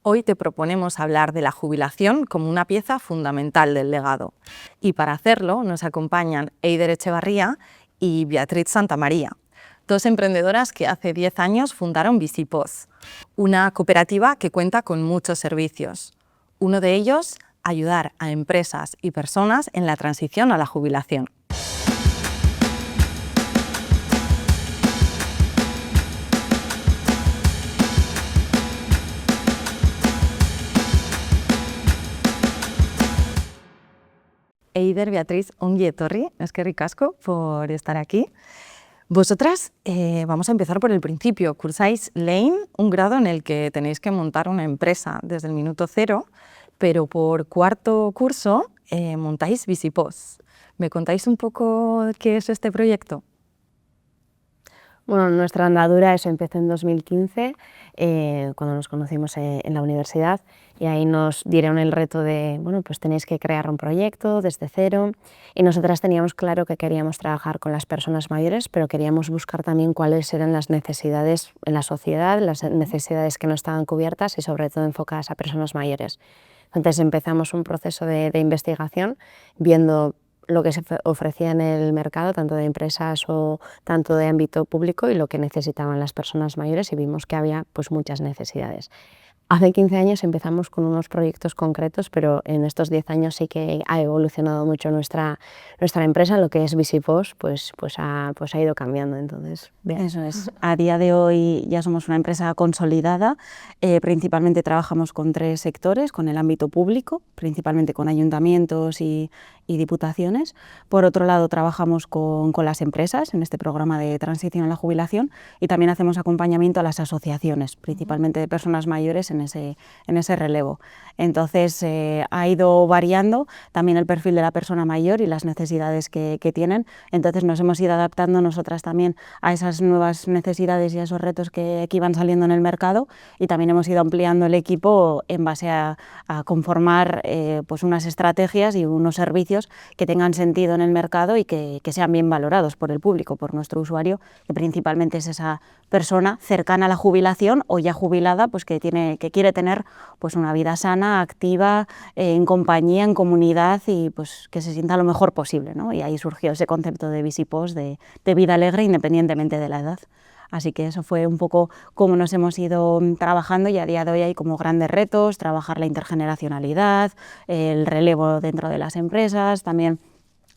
Hoy te proponemos hablar de la jubilación como una pieza fundamental del legado. Y para hacerlo nos acompañan Eider Echevarría y Beatriz Santamaría, dos emprendedoras que hace 10 años fundaron Visipoz, una cooperativa que cuenta con muchos servicios. Uno de ellos, ayudar a empresas y personas en la transición a la jubilación. Eider, Beatriz, ongi etorri, eskerrik asko por estar aquí. Vosotras, vamos a empezar por el principio. Cursáis Lane, un grado en el que tenéis que montar una empresa desde el minuto cero, pero por cuarto curso montáis Visipoz. ¿Me contáis un poco qué es este proyecto? Bueno, nuestra andadura eso empezó en 2015, cuando nos conocimos en la universidad, y ahí nos dieron el reto de, bueno, pues tenéis que crear un proyecto desde cero, y nosotras teníamos claro que queríamos trabajar con las personas mayores, pero queríamos buscar también cuáles eran las necesidades en la sociedad, las necesidades que no estaban cubiertas y sobre todo enfocadas a personas mayores. Entonces empezamos un proceso de investigación viendo lo que se ofrecía en el mercado, tanto de empresas o tanto de ámbito público, y lo que necesitaban las personas mayores, y vimos que había pues muchas necesidades. Hace 15 años empezamos con unos proyectos concretos, pero en estos 10 años sí que ha evolucionado mucho nuestra empresa. Lo que es Visipoz pues ha ido cambiando. Entonces, bien. Eso es. A día de hoy ya somos una empresa consolidada. Principalmente trabajamos con 3 sectores, con el ámbito público, principalmente con ayuntamientos y diputaciones. Por otro lado, trabajamos con las empresas en este programa de transición a la jubilación, y también hacemos acompañamiento a las asociaciones, principalmente de personas mayores en ese relevo. Entonces ha ido variando también el perfil de la persona mayor y las necesidades que tienen. Entonces nos hemos ido adaptando nosotras también a esas nuevas necesidades y a esos retos que iban saliendo en el mercado, y también hemos ido ampliando el equipo en base a conformar pues unas estrategias y unos servicios que tengan sentido en el mercado y que sean bien valorados por el público, por nuestro usuario, que principalmente es esa persona cercana a la jubilación o ya jubilada, pues que quiere tener pues una vida sana, activa, en compañía, en comunidad, y pues que se sienta lo mejor posible, ¿no? Y ahí surgió ese concepto de Visipoz, de vida alegre independientemente de la edad. Así que eso fue un poco cómo nos hemos ido trabajando, y a día de hoy hay como grandes retos: trabajar la intergeneracionalidad, el relevo dentro de las empresas, también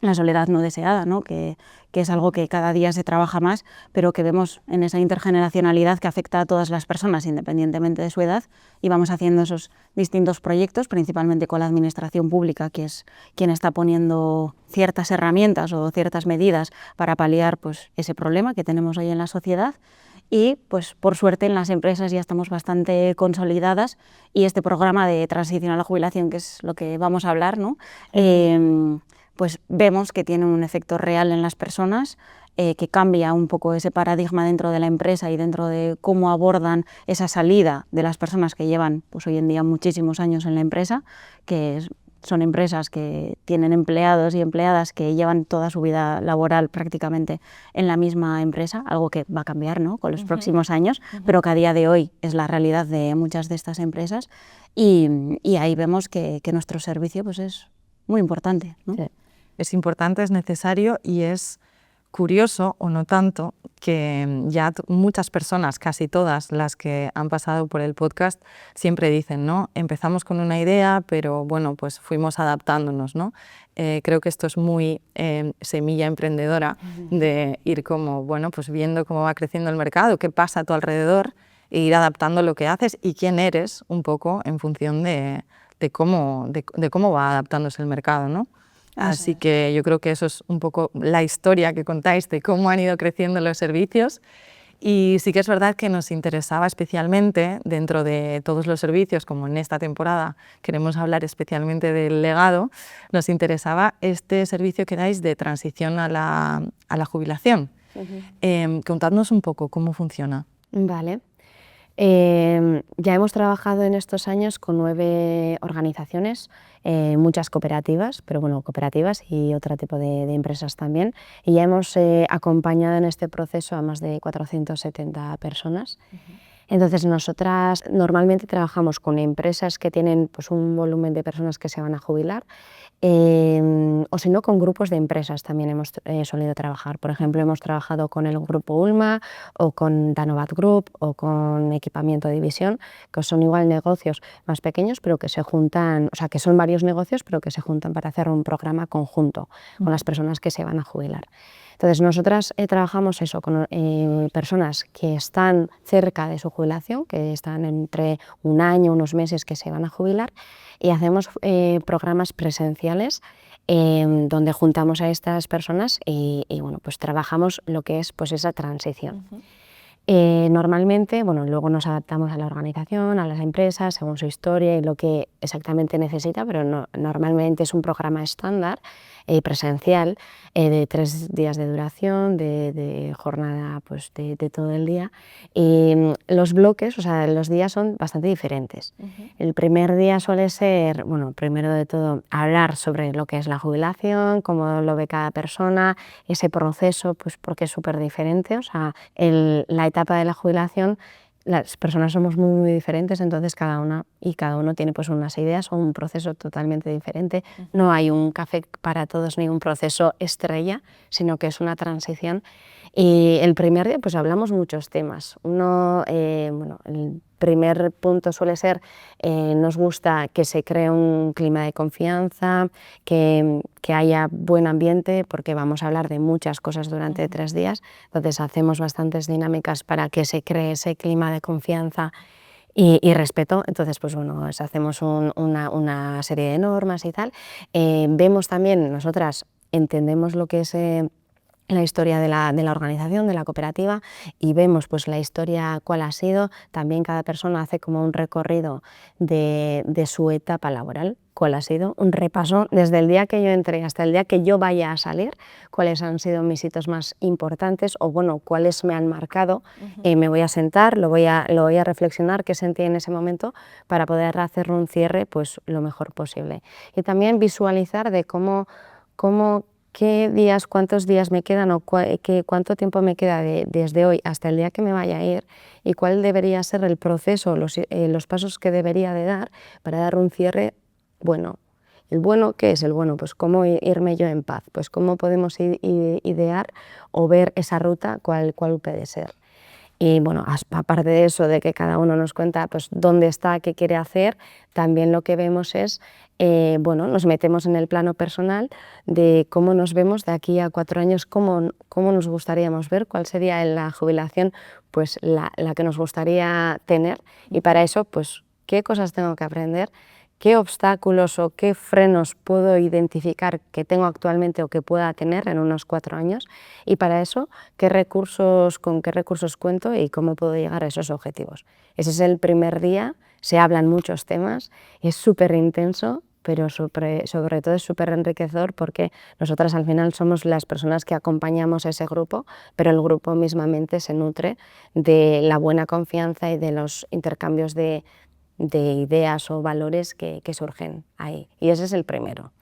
la soledad no deseada, ¿no? que es algo que cada día se trabaja más, pero que vemos en esa intergeneracionalidad que afecta a todas las personas independientemente de su edad, y vamos haciendo esos distintos proyectos, principalmente con la administración pública, que es quien está poniendo ciertas herramientas o ciertas medidas para paliar pues ese problema que tenemos hoy en la sociedad. Y pues por suerte en las empresas ya estamos bastante consolidadas, y este programa de transición a la jubilación, que es lo que vamos a hablar, ¿no? Pues vemos que tiene un efecto real en las personas, que cambia un poco ese paradigma dentro de la empresa y dentro de cómo abordan esa salida de las personas que llevan pues hoy en día muchísimos años en la empresa, son empresas que tienen empleados y empleadas que llevan toda su vida laboral prácticamente en la misma empresa, algo que va a cambiar, ¿no? Con los próximos años, pero que a día de hoy es la realidad de muchas de estas empresas, y ahí vemos que nuestro servicio pues es muy importante, ¿no? Sí. Es importante, es necesario, y es curioso, o no tanto, que ya muchas personas, casi todas las que han pasado por el podcast, siempre dicen, ¿no? Empezamos con una idea, pero bueno, pues fuimos adaptándonos, ¿no? Creo que esto es muy semilla emprendedora, de ir como, bueno, pues viendo cómo va creciendo el mercado, qué pasa a tu alrededor, e ir adaptando lo que haces y quién eres un poco en función de cómo va adaptándose el mercado, ¿no? Así que yo creo que eso es un poco la historia que contáis de cómo han ido creciendo los servicios. Y sí que es verdad que nos interesaba especialmente, dentro de todos los servicios, como en esta temporada queremos hablar especialmente del legado, nos interesaba este servicio que dais de transición a la jubilación. Contadnos un poco cómo funciona. Vale. Ya hemos trabajado en estos años con 9 organizaciones, muchas cooperativas, pero bueno, cooperativas y otro tipo de empresas también, y ya hemos acompañado en este proceso a más de 470 personas. Entonces nosotras normalmente trabajamos con empresas que tienen pues, un volumen de personas que se van a jubilar, o si no con grupos de empresas también hemos solido trabajar. Por ejemplo, hemos trabajado con el grupo Ulma o con Danovat Group o con Equipamiento División, que son igual negocios más pequeños pero que se juntan, o sea que son varios negocios pero que se juntan para hacer un programa conjunto con las personas que se van a jubilar. Entonces nosotras trabajamos eso con personas que están cerca de su jubilación, que están entre un año, unos meses que se van a jubilar, y hacemos programas presenciales donde juntamos a estas personas y bueno, pues trabajamos lo que es pues, esa transición. Normalmente, bueno, luego nos adaptamos a la organización, a las empresas, según su historia y lo que exactamente necesita, pero normalmente es un programa estándar presencial de 3 días de duración, de jornada pues, de todo el día. Y los bloques, o sea, los días son bastante diferentes. El primer día suele ser, bueno, primero de todo, hablar sobre lo que es la jubilación, cómo lo ve cada persona, ese proceso, pues porque es súper diferente, o sea, la etapa de la jubilación, las personas somos muy diferentes, entonces cada uno tiene pues unas ideas o un proceso totalmente diferente. No hay un café para todos ni un proceso estrella, sino que es una transición. Y el primer día pues hablamos muchos temas. Bueno, el primer punto suele ser, nos gusta que se cree un clima de confianza, que haya buen ambiente, porque vamos a hablar de muchas cosas durante 3 días, entonces hacemos bastantes dinámicas para que se cree ese clima de confianza y respeto. Entonces pues bueno, hacemos una serie de normas y tal. Vemos también, nosotras entendemos lo que es la historia de la organización, de la cooperativa, y vemos pues la historia cuál ha sido. También cada persona hace como un recorrido de su etapa laboral, cuál ha sido, un repaso desde el día que yo entré hasta el día que yo vaya a salir, cuáles han sido mis hitos más importantes o bueno, cuáles me han marcado. Me voy a sentar, lo voy a reflexionar, qué sentí en ese momento para poder hacer un cierre pues lo mejor posible. Y también visualizar de qué días, cuántos días me quedan o cuánto tiempo me queda desde hoy hasta el día que me vaya a ir y cuál debería ser el proceso, los pasos que debería de dar para dar un cierre bueno. ¿El bueno qué es el bueno? Pues cómo irme yo en paz, pues cómo podemos idear o ver esa ruta cuál puede ser. Y bueno, aparte de eso, de que cada uno nos cuenta pues, dónde está, qué quiere hacer, también lo que vemos es, bueno, nos metemos en el plano personal de cómo nos vemos de aquí a 4 años, cómo nos gustaríamos ver, cuál sería la jubilación pues, la que nos gustaría tener y para eso, pues, qué cosas tengo que aprender, qué obstáculos o qué frenos puedo identificar que tengo actualmente o que pueda tener en unos 4 años y para eso con qué recursos cuento y cómo puedo llegar a esos objetivos. Ese es el primer día, se hablan muchos temas, es súper intenso, pero sobre todo es súper enriquecedor porque nosotras al final somos las personas que acompañamos a ese grupo, pero el grupo mismamente se nutre de la buena confianza y de los intercambios de ideas o valores que surgen ahí. Y ese es el primero.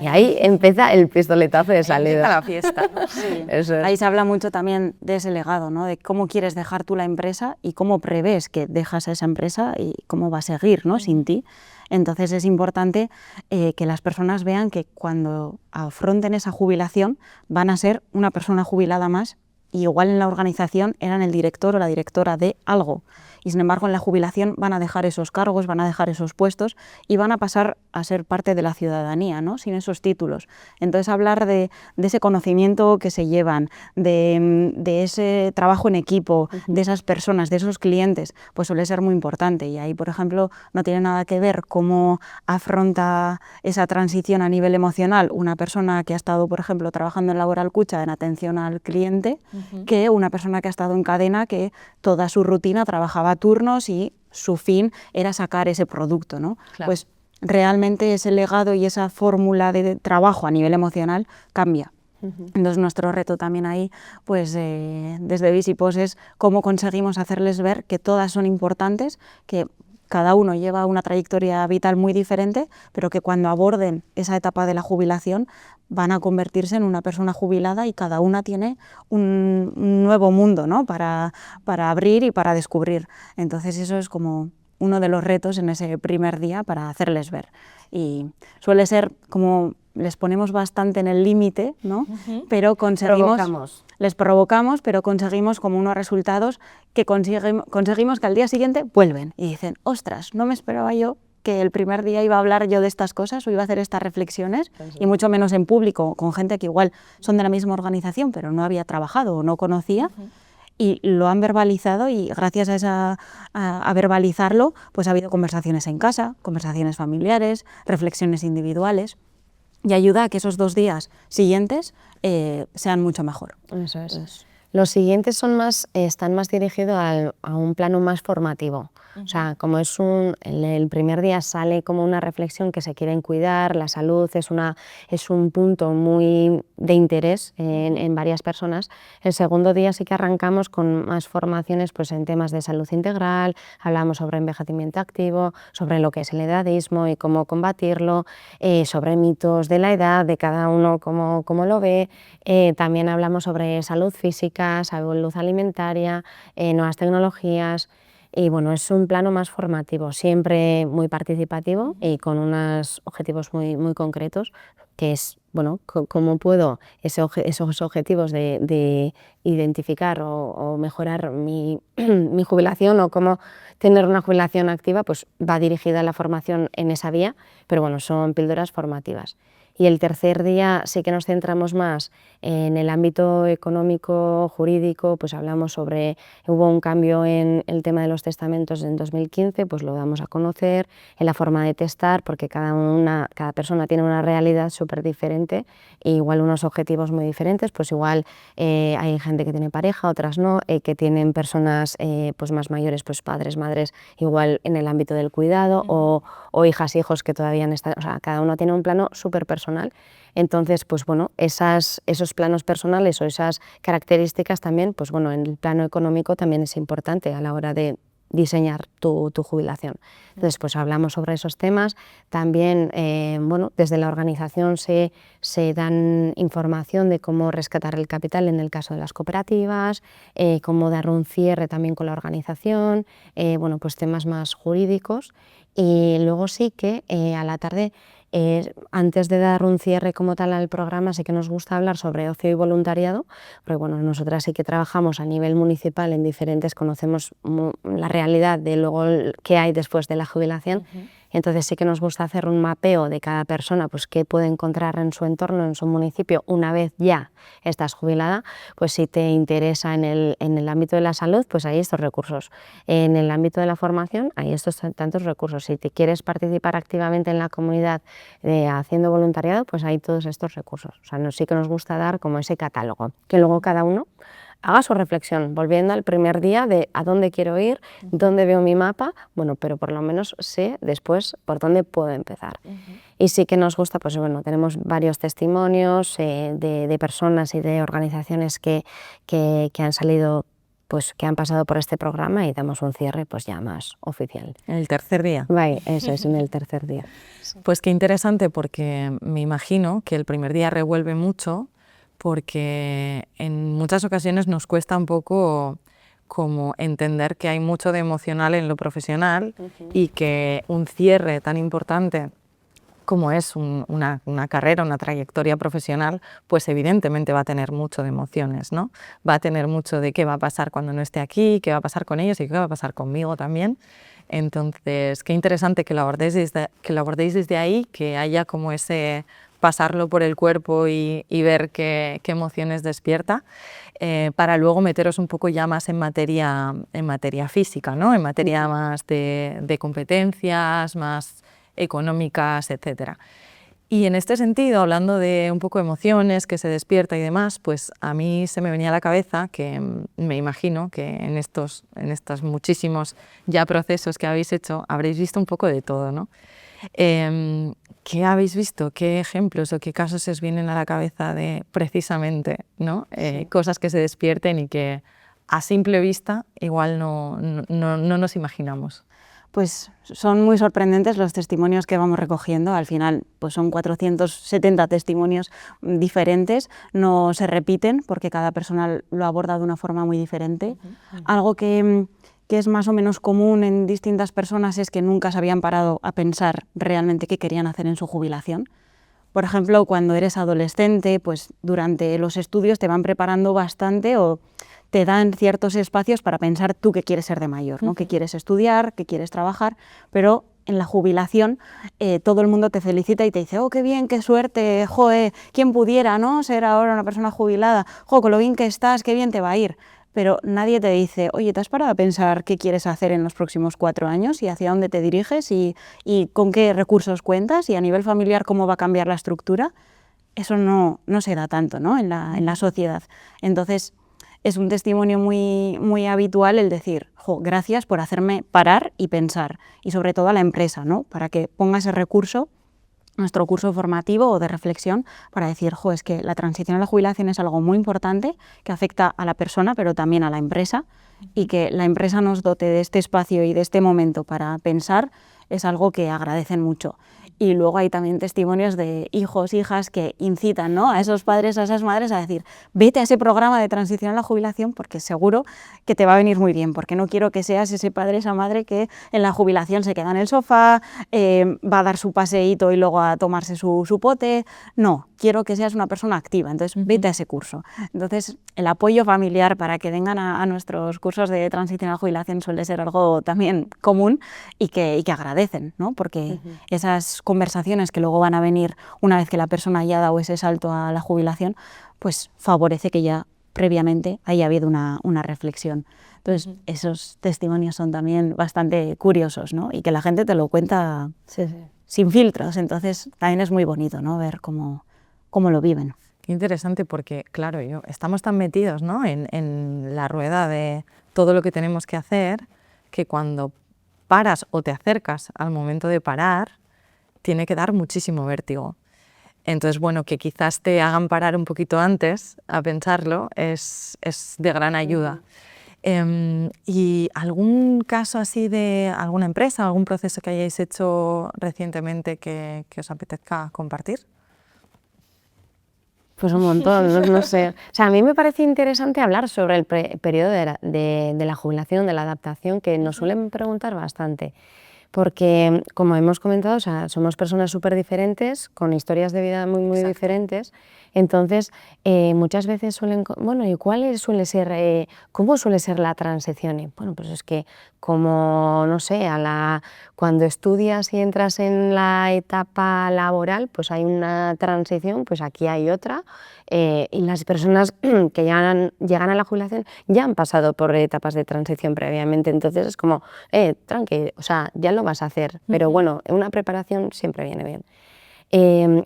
Y ahí empieza el pistoletazo de salida. Empieza la fiesta. Sí. Eso es. Ahí se habla mucho también de ese legado, ¿no? De cómo quieres dejar tú la empresa y cómo prevés que dejas a esa empresa y cómo va a seguir, ¿no? Sin ti. Entonces es importante que las personas vean que cuando afronten esa jubilación van a ser una persona jubilada más y igual en la organización eran el director o la directora de algo. Y sin embargo en la jubilación van a dejar esos cargos, van a dejar esos puestos y van a pasar a ser parte de la ciudadanía, ¿no? Sin esos títulos. Entonces hablar de ese conocimiento que se llevan, de ese trabajo en equipo, de esas personas, de esos clientes, pues suele ser muy importante. Y ahí, por ejemplo, no tiene nada que ver cómo afronta esa transición a nivel emocional una persona que ha estado, por ejemplo, trabajando en Laboral Cucha en atención al cliente, que una persona que ha estado en cadena que toda su rutina trabajaba turnos y su fin era sacar ese producto, ¿no? Claro. Pues realmente ese legado y esa fórmula de trabajo a nivel emocional cambia. Entonces nuestro reto también ahí, pues desde Visipos es cómo conseguimos hacerles ver que todas son importantes, que cada uno lleva una trayectoria vital muy diferente, pero que cuando aborden esa etapa de la jubilación van a convertirse en una persona jubilada y cada una tiene un nuevo mundo, ¿no? para abrir y para descubrir. Entonces eso es como uno de los retos en ese primer día para hacerles ver. Y suele ser como les ponemos bastante en el límite, ¿no? Pero les provocamos, pero conseguimos como unos resultados que conseguimos que al día siguiente vuelven y dicen, ostras, no me esperaba yo que el primer día iba a hablar yo de estas cosas o iba a hacer estas reflexiones, y mucho menos en público, con gente que igual son de la misma organización, pero no había trabajado o no conocía. Y lo han verbalizado, y gracias a verbalizarlo, pues ha habido conversaciones en casa, conversaciones familiares, reflexiones individuales, y ayuda a que esos 2 días siguientes sean mucho mejor. Eso es. Los siguientes están más dirigidos a un plano más formativo. O sea, como el primer día sale como una reflexión que se quieren cuidar, la salud es un punto muy de interés en varias personas. El segundo día sí que arrancamos con más formaciones pues, en temas de salud integral, hablamos sobre envejecimiento activo, sobre lo que es el edadismo y cómo combatirlo, sobre mitos de la edad, de cada uno cómo lo ve. También hablamos sobre salud física, salud alimentaria, nuevas tecnologías. Y bueno, es un plano más formativo, siempre muy participativo y con unos objetivos muy, muy concretos, que es, bueno, cómo puedo esos objetivos de identificar o mejorar mi jubilación, o cómo tener una jubilación activa, pues va dirigida a la formación en esa vía, pero bueno, son píldoras formativas. Y el tercer día sí que nos centramos más en el ámbito económico, jurídico, pues hablamos sobre, hubo un cambio en el tema de los testamentos en 2015, pues lo damos a conocer, en la forma de testar, porque cada persona tiene una realidad súper diferente e igual unos objetivos muy diferentes, pues igual hay gente que tiene pareja, otras no, que tienen personas pues más mayores, pues padres, madres, igual en el ámbito del cuidado, o hijas, hijos que todavía no están, o sea, cada uno tiene un plano súper personal. Entonces, pues bueno, esos planos personales o esas características también, pues bueno, en el plano económico también es importante a la hora de diseñar tu jubilación. Entonces, pues hablamos sobre esos temas. También, bueno, desde la organización se dan información de cómo rescatar el capital en el caso de las cooperativas, cómo dar un cierre también con la organización, bueno, pues temas más jurídicos. Y luego sí que a la tarde, antes de dar un cierre como tal al programa, sí que nos gusta hablar sobre ocio y voluntariado, porque bueno, nosotras sí que trabajamos a nivel municipal en diferentes, conocemos la realidad de luego qué hay después de la jubilación. Entonces sí que nos gusta hacer un mapeo de cada persona, pues qué puede encontrar en su entorno, en su municipio, una vez ya estás jubilada. Pues si te interesa en el ámbito de la salud, pues hay estos recursos. En el ámbito de la formación hay estos tantos recursos. Si te quieres participar activamente en la comunidad haciendo voluntariado, pues hay todos estos recursos. O sea, sí que nos gusta dar como ese catálogo, que luego cada uno haga su reflexión, volviendo al primer día de a dónde quiero ir, dónde veo mi mapa, bueno, pero por lo menos sé después por dónde puedo empezar. Y sí que nos gusta, pues bueno, tenemos varios testimonios de personas y de organizaciones que han salido, pues que han pasado por este programa, y damos un cierre pues ya más oficial. El tercer día. Vale, eso es, en el tercer día. Pues qué interesante, porque me imagino que el primer día revuelve mucho, porque en muchas ocasiones nos cuesta un poco como entender que hay mucho de emocional en lo profesional y que un cierre tan importante como es una carrera, una trayectoria profesional, pues evidentemente va a tener mucho de emociones, ¿no? Va a tener mucho de qué va a pasar cuando no esté aquí, qué va a pasar con ellos y qué va a pasar conmigo también. Entonces, qué interesante que lo abordéis desde ahí, que haya como ese pasarlo por el cuerpo y ver qué emociones despierta, para luego meteros un poco ya más en materia física, ¿no? En materia más de competencias, más económicas, etcétera. Y en este sentido, hablando de un poco emociones que se despierta y demás, pues a mí se me venía a la cabeza que me imagino que en estos muchísimos ya procesos que habéis hecho habréis visto un poco de todo, ¿no? ¿Qué habéis visto? ¿Qué ejemplos o qué casos os vienen a la cabeza de precisamente, ¿no? Cosas que se despierten y que a simple vista igual no nos imaginamos? pues son muy sorprendentes los testimonios que vamos recogiendo. Al final pues son 470 testimonios diferentes, no se repiten porque cada persona lo aborda de una forma muy diferente. Algo que es más o menos común en distintas personas es que nunca se habían parado a pensar realmente qué querían hacer en su jubilación. Por ejemplo, cuando eres adolescente, pues durante los estudios te van preparando bastante o te dan ciertos espacios para pensar tú qué quieres ser de mayor, ¿no? Qué quieres estudiar, qué quieres trabajar, pero en la jubilación todo el mundo te felicita y te dice, oh, qué bien, qué suerte, joe, quién pudiera, ¿no?, ser ahora una persona jubilada, jo, con lo bien que estás, qué bien te va a ir. Pero nadie te dice, oye, ¿te has parado a pensar qué quieres hacer en los próximos 4 años y hacia dónde te diriges y con qué recursos cuentas y a nivel familiar cómo va a cambiar la estructura? Eso no se da tanto, ¿no?, en la sociedad. Entonces, es un testimonio muy, muy habitual el decir, jo, gracias por hacerme parar y pensar, y sobre todo a la empresa, ¿no?, para que ponga ese recurso, nuestro curso formativo o de reflexión, para decir, jo, es que la transición a la jubilación es algo muy importante que afecta a la persona, pero también a la empresa, y que la empresa nos dote de este espacio y de este momento para pensar es algo que agradecen mucho. Y luego hay también testimonios de hijos, hijas que incitan, ¿no?, a esos padres, a esas madres a decir, vete a ese programa de transición a la jubilación porque seguro que te va a venir muy bien, porque no quiero que seas ese padre, esa madre que en la jubilación se queda en el sofá, va a dar su paseíto y luego a tomarse su pote. No, quiero que seas una persona activa, entonces vete a ese curso. Entonces, el apoyo familiar para que vengan a nuestros cursos de transición a la jubilación suele ser algo también común y que agradecen, ¿no?, porque esas conversaciones que luego van a venir una vez que la persona haya dado ese salto a la jubilación, pues favorece que ya previamente haya habido una reflexión. Entonces, esos testimonios son también bastante curiosos, ¿no?, y que la gente te lo cuenta sin filtros, entonces también es muy bonito, ¿no?, ver cómo lo viven. Qué interesante porque, claro, estamos tan metidos, ¿no?, en la rueda de todo lo que tenemos que hacer, que cuando paras o te acercas al momento de parar, tiene que dar muchísimo vértigo. Entonces, bueno, que quizás te hagan parar un poquito antes a pensarlo es de gran ayuda. ¿Y algún caso así de alguna empresa, algún proceso que hayáis hecho recientemente que os apetezca compartir? Pues un montón, no sé. O sea, a mí me parece interesante hablar sobre el periodo de la jubilación, de la adaptación, que nos suelen preguntar bastante. Porque, como hemos comentado, o sea, somos personas súper diferentes, con historias de vida muy, muy diferentes. Entonces, muchas veces bueno, ¿y cómo suele ser la transición? Y, bueno, pues es que como, no sé, cuando estudias y entras en la etapa laboral, pues hay una transición, pues aquí hay otra. Y las personas que llegan a la jubilación ya han pasado por etapas de transición previamente, entonces es como, tranqui, o sea, ya lo vas a hacer, pero bueno, una preparación siempre viene bien.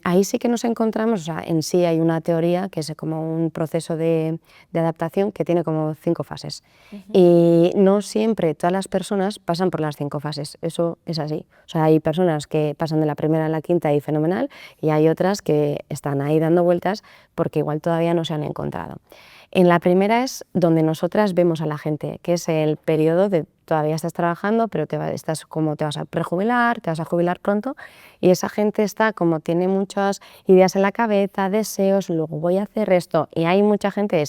Ahí sí que nos encontramos, o sea, en sí hay una teoría que es como un proceso de adaptación que tiene como 5 fases. Y no siempre todas las personas pasan por las 5 fases, eso es así. O sea, hay personas que pasan de la primera a la quinta y fenomenal, y hay otras que están ahí dando vueltas porque igual todavía no se han encontrado. En la primera es donde nosotras vemos a la gente, que es el periodo de todavía estás trabajando, pero te vas a prejubilar, te vas a jubilar pronto, y esa gente está como tiene muchas ideas en la cabeza, deseos, luego voy a hacer esto, y hay mucha gente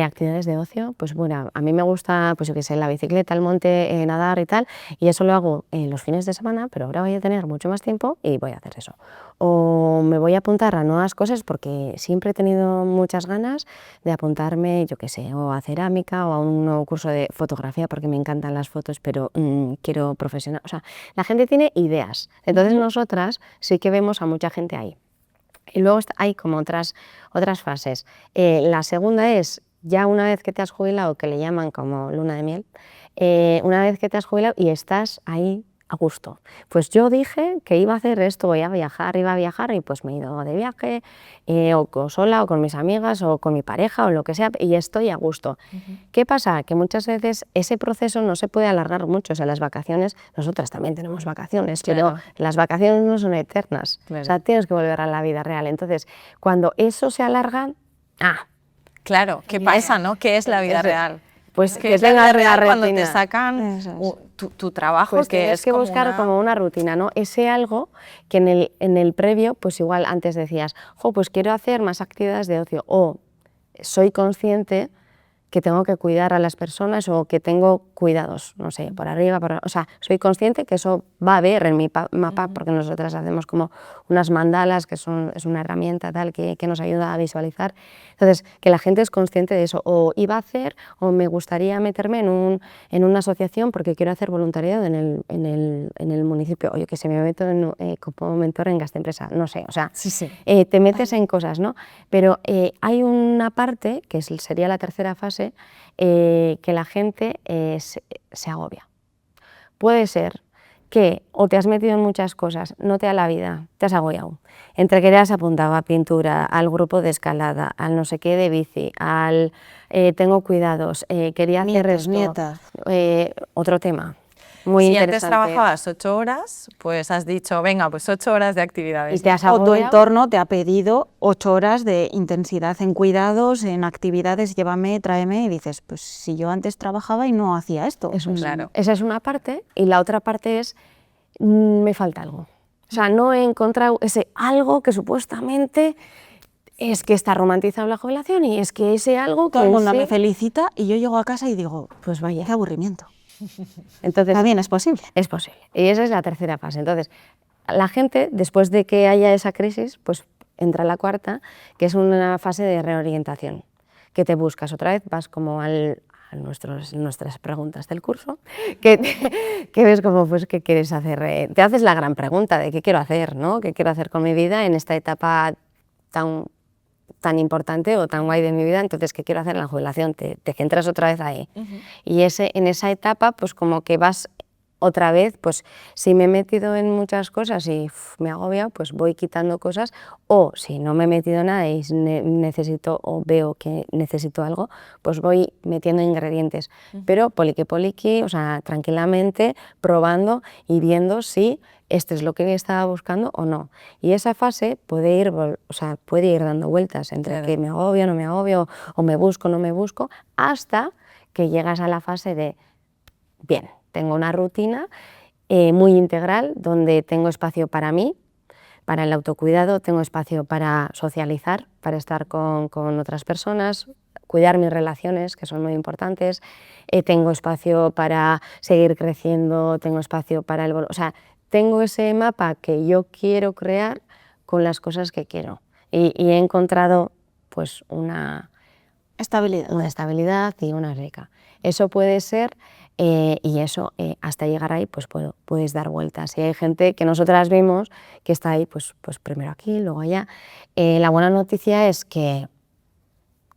actividades de ocio, pues bueno, a mí me gusta, pues yo qué sé, la bicicleta, el monte, nadar y tal, y eso lo hago en los fines de semana, pero ahora voy a tener mucho más tiempo y voy a hacer eso. O me voy a apuntar a nuevas cosas porque siempre he tenido muchas ganas de apuntarme, yo qué sé, o a cerámica o a un nuevo curso de fotografía porque me encantan las fotos, pero quiero profesional. O sea, la gente tiene ideas, entonces nosotras sí que vemos a mucha gente ahí. Y luego hay como otras fases. La segunda es, ya una vez que te has jubilado, que le llaman como luna de miel, una vez que te has jubilado y estás ahí a gusto. Pues yo dije que iba a hacer esto, iba a viajar y pues me he ido de viaje, o sola, o con mis amigas, o con mi pareja, o lo que sea, y estoy a gusto. ¿Qué pasa? Que muchas veces ese proceso no se puede alargar mucho. O sea, las vacaciones, nosotras también tenemos vacaciones, pero las vacaciones no son eternas. O sea, tienes que volver a la vida real. Entonces, cuando eso se alarga, Claro, ¿qué pasa, no? ¿Qué es la vida real? Pues que es la vida real cuando te sacan tu trabajo, Pues que tienes es que como buscar como una rutina, ¿no? Ese algo que en el previo, pues igual antes decías, pues quiero hacer más actividades de ocio, o soy consciente que tengo que cuidar a las personas o que tengo cuidados, no sé, por arriba, o sea, soy consciente que eso va a haber en mi mapa, porque nosotras hacemos como unas mandalas, que es una herramienta tal que nos ayuda a visualizar. Entonces, que la gente es consciente de eso, o iba a hacer, o me gustaría meterme en una asociación porque quiero hacer voluntariado en el municipio, o yo que sé, me meto como mentor en Gastempresa, no sé, o sea, te metes en cosas, ¿no? Pero hay una parte, que sería la tercera fase, que la gente se agobia. Puede ser que o te has metido en muchas cosas, no te da la vida, te has agobiado, entre que te has apuntado a pintura, al grupo de escalada, al no sé qué de bici, al tengo cuidados, quería hacer esto, nietas. otro tema. Muy si interesante. antes trabajabas 8 horas, pues has dicho, venga, pues 8 horas de actividades. Y te has O tu agobiado. entorno te ha pedido 8 horas de intensidad en cuidados, en actividades, llévame, tráeme, y dices, pues si yo antes trabajaba y no hacía esto. Eso es. Claro. Esa es una parte, y la otra parte es, me falta algo. O sea, no he encontrado ese algo que supuestamente es que está romantizado la jubilación, y es que ese algo que Todo el mundo sí, me felicita y yo llego a casa y digo, pues vaya. qué aburrimiento. Entonces, También es posible. es posible. Y esa es la tercera fase. Entonces, la gente, después de que haya esa crisis, pues entra la cuarta, que es una fase de reorientación, que te buscas otra vez, vas como a nuestras preguntas del curso, que ves como, pues, qué quieres hacer, te haces la gran pregunta de qué quiero hacer, ¿no? ¿Qué quiero hacer con mi vida en esta etapa tan importante o tan guay de mi vida? Entonces, ¿qué quiero hacer en la jubilación? Te centras otra vez ahí. Y en esa etapa, pues como que vas otra vez, pues si me he metido en muchas cosas y me he agobiado, pues voy quitando cosas, o si no me he metido nada y necesito o veo que necesito algo, pues voy metiendo ingredientes, pero poliqui, o sea, tranquilamente, probando y viendo si esto es lo que estaba buscando o no. Y esa fase puede ir dando vueltas entre que me agobio, no me agobio, o me busco, no me busco, hasta que llegas a la fase de, bien, tengo una rutina muy integral donde tengo espacio para mí, para el autocuidado, tengo espacio para socializar, para estar con otras personas, cuidar mis relaciones, que son muy importantes, tengo espacio para seguir creciendo, tengo espacio para o sea, tengo ese mapa que yo quiero crear con las cosas que quiero. Y he encontrado pues una estabilidad y una rica. Eso puede ser, y eso hasta llegar ahí pues puedes dar vueltas. Y hay gente que nosotras vimos que está ahí pues primero aquí, luego allá. La buena noticia es que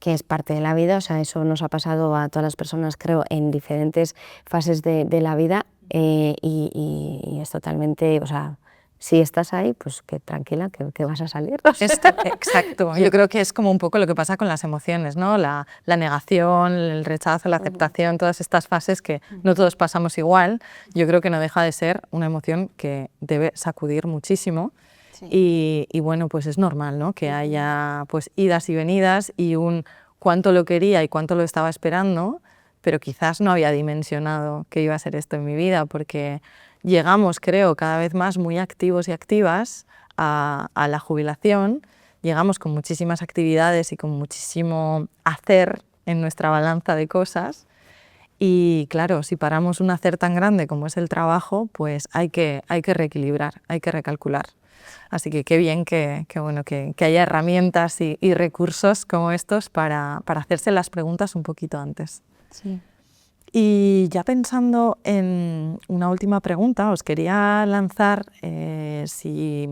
es parte de la vida, o sea, eso nos ha pasado a todas las personas, creo, en diferentes fases de la vida, y es totalmente, o sea, si estás ahí, pues que tranquila, que vas a salir. Exacto, yo creo que es como un poco lo que pasa con las emociones, ¿no? La negación, el rechazo, la aceptación, todas estas fases que no todos pasamos igual, yo creo que no deja de ser una emoción que debe sacudir muchísimo. Sí. Y bueno, pues es normal, ¿no? Que haya pues idas y venidas y un cuánto lo quería y cuánto lo estaba esperando, pero quizás no había dimensionado que iba a ser esto en mi vida, porque llegamos, creo, cada vez más muy activos y activas a la jubilación, llegamos con muchísimas actividades y con muchísimo hacer en nuestra balanza de cosas, y claro, si paramos un hacer tan grande como es el trabajo, pues hay que reequilibrar, hay que recalcular. Así que qué bien que haya herramientas y recursos como estos para hacerse las preguntas un poquito antes. Sí. Y ya pensando en una última pregunta, os quería lanzar si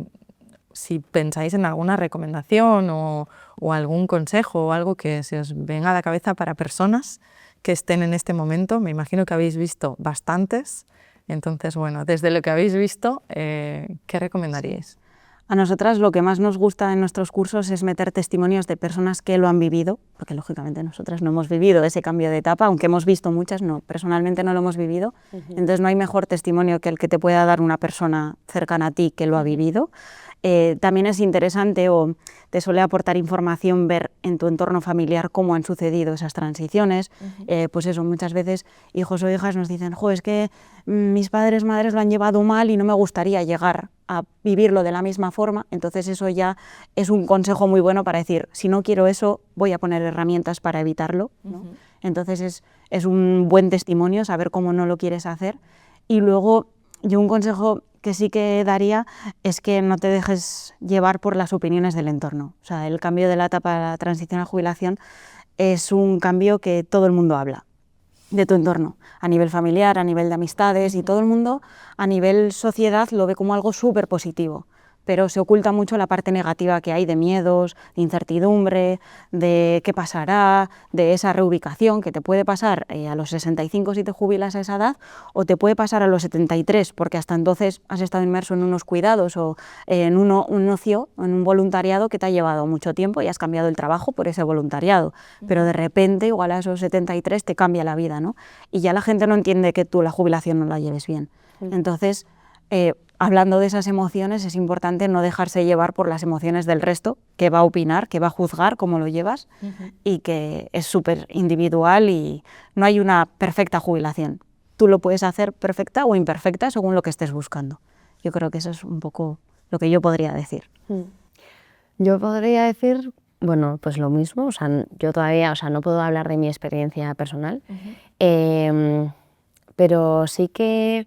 pensáis en alguna recomendación o algún consejo o algo que se os venga a la cabeza para personas que estén en este momento. Me imagino que habéis visto bastantes, entonces, bueno, desde lo que habéis visto, ¿qué recomendaríais? A nosotras lo que más nos gusta en nuestros cursos es meter testimonios de personas que lo han vivido, porque lógicamente nosotras no hemos vivido ese cambio de etapa, aunque hemos visto muchas, no, personalmente no lo hemos vivido. Entonces no hay mejor testimonio que el que te pueda dar una persona cercana a ti que lo ha vivido. también es interesante o te suele aportar información ver en tu entorno familiar cómo han sucedido esas transiciones. Pues eso, muchas veces hijos o hijas nos dicen, jo, es que mis padres, madres lo han llevado mal y no me gustaría llegar a vivirlo de la misma forma. Entonces eso ya es un consejo muy bueno para decir, si no quiero eso, voy a poner herramientas para evitarlo, ¿no? Entonces es un buen testimonio saber cómo no lo quieres hacer. Y luego yo un consejo que sí que daría es que no te dejes llevar por las opiniones del entorno. O sea, el cambio de la etapa de la transición a jubilación es un cambio que todo el mundo habla de tu entorno, a nivel familiar, a nivel de amistades, y todo el mundo a nivel sociedad lo ve como algo súper positivo, pero se oculta mucho la parte negativa que hay de miedos, de incertidumbre, de qué pasará, de esa reubicación que te puede pasar a los 65 si te jubilas a esa edad, o te puede pasar a los 73 porque hasta entonces has estado inmerso en unos cuidados o en un ocio, en un voluntariado que te ha llevado mucho tiempo y has cambiado el trabajo por ese voluntariado, pero de repente igual a esos 73 te cambia la vida, ¿no? Y ya la gente no entiende que tú la jubilación no la lleves bien. Entonces, hablando de esas emociones, es importante no dejarse llevar por las emociones del resto, que va a opinar, que va a juzgar cómo lo llevas, y que es súper individual y no hay una perfecta jubilación. Tú lo puedes hacer perfecta o imperfecta según lo que estés buscando. Yo creo que eso es un poco lo que yo podría decir. Yo podría decir, bueno, pues lo mismo, o sea, yo todavía, o sea, no puedo hablar de mi experiencia personal, pero sí que,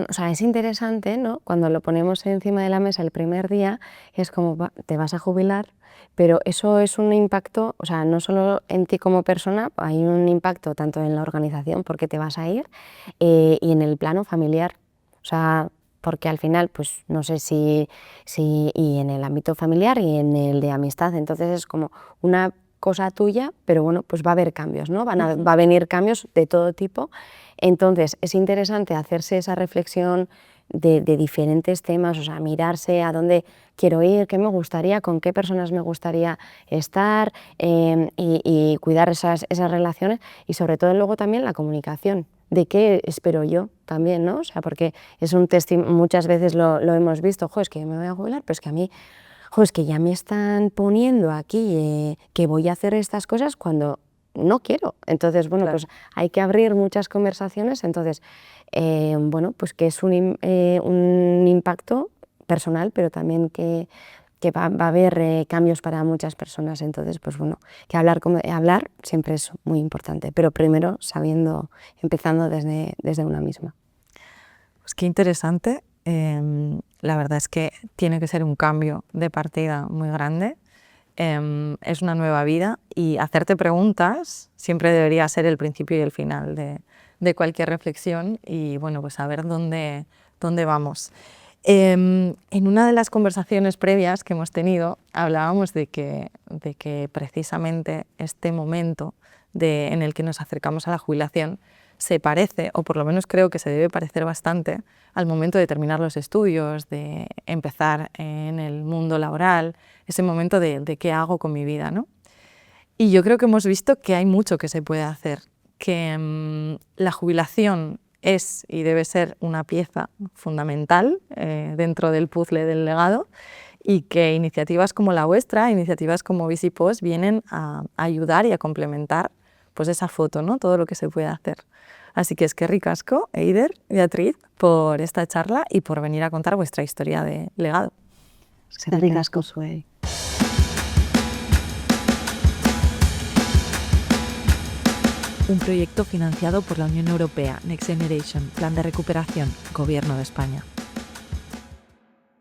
o sea, es interesante, ¿no? Cuando lo ponemos encima de la mesa el primer día, es como, te vas a jubilar, pero eso es un impacto, o sea, no solo en ti como persona, hay un impacto tanto en la organización, porque te vas a ir, y en el plano familiar, o sea, porque al final, pues no sé si y en el ámbito familiar y en el de amistad, entonces es como una cosa tuya, pero bueno, pues va a haber cambios, ¿no? Va a venir cambios de todo tipo. Entonces es interesante hacerse esa reflexión de diferentes temas, o sea, mirarse a dónde quiero ir, qué me gustaría, con qué personas me gustaría estar, y cuidar esas relaciones, y sobre todo luego también la comunicación, de qué espero yo también, ¿no? O sea, porque es un muchas veces lo hemos visto, jo, es que me voy a jubilar, pero es que a mí, jo, es que ya me están poniendo aquí que voy a hacer estas cosas cuando no quiero. Entonces, bueno, claro, pues hay que abrir muchas conversaciones. Entonces, bueno, pues que es un impacto personal, pero también que va a haber cambios para muchas personas. Entonces, pues bueno, que hablar siempre es muy importante, pero primero empezando desde una misma. Pues qué interesante. La verdad es que tiene que ser un cambio de partida muy grande. Es una nueva vida y hacerte preguntas siempre debería ser el principio y el final de cualquier reflexión, y bueno, pues a ver dónde vamos. En una de las conversaciones previas que hemos tenido hablábamos de que precisamente este momento en el que nos acercamos a la jubilación se parece, o por lo menos creo que se debe parecer bastante, al momento de terminar los estudios, de empezar en el mundo laboral, ese momento de qué hago con mi vida, ¿no? Y yo creo que hemos visto que hay mucho que se puede hacer, que la jubilación es y debe ser una pieza fundamental dentro del puzzle del legado, y que iniciativas como la vuestra, iniciativas como Visipost, vienen a ayudar y a complementar pues esa foto, ¿no? Todo lo que se puede hacer. Así que eskerrik asko, Eider, Beatriz, por esta charla y por venir a contar vuestra historia de legado. Eskerrik asko zuei. Un proyecto financiado por la Unión Europea, Next Generation, Plan de Recuperación, Gobierno de España.